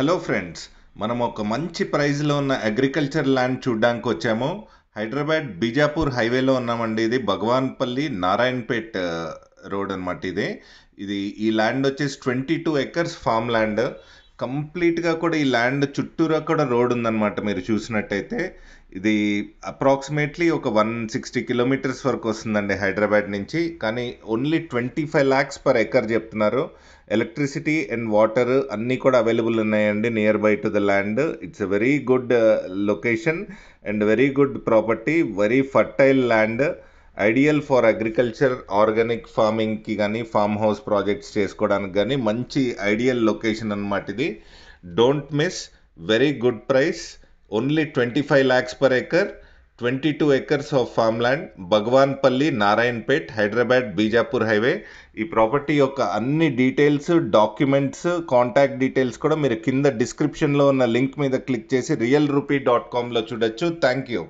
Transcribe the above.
Hello friends, మనం ఒక మంచి ప్రైస్లో ఉన్న అగ్రికల్చర్ ల్యాండ్ చూడడానికి వచ్చాము. హైదరాబాద్ బీజాపూర్ హైవేలో ఉన్నామండి. ఇది భగవాన్పల్లి నారాయణపేట్ రోడ్ అనమాట. ఇది ఈ ల్యాండ్ వచ్చేసి 22 ఎకర్స్ ఫామ్ ల్యాండ్. కంప్లీట్గా కూడా ఈ ల్యాండ్ చుట్టూరా కూడా రోడ్ ఉందన్నమాట. మీరు చూసినట్టయితే ఇది అప్రాక్సిమేట్లీ ఒక 160 కిలోమీటర్స్ వరకు వస్తుందండి హైదరాబాద్ నుంచి. కానీ ఓన్లీ 25 lakhs పర్ ఎకర్ చెప్తున్నారు. ఎలక్ట్రిసిటీ అండ్ వాటర్ అన్నీ కూడా అవైలబుల్ ఉన్నాయండి near by to the land. It's a very good location and very good property, very fertile land, ideal for agriculture, organic ఫార్మింగ్కి కానీ ఫామ్ హౌస్ ప్రాజెక్ట్స్ చేసుకోవడానికి కానీ మంచి ideal location అనమాట ఇది. Don't miss, very good price, only 25 lakhs per acre, 22 acres of farmland, Bhagavanpalli Narayanpet, Hyderabad Bijapur highway. ఈ property యొక్క అన్ని డీటెయిల్స్, డాక్యుమెంట్స్, కాంటాక్ట్ డీటెయిల్స్ కూడా మీరు కింద డిస్క్రిప్షన్లో ఉన్న లింక్ మీద క్లిక్ చేసి realrupee.com లో చూడొచ్చు. Thank you.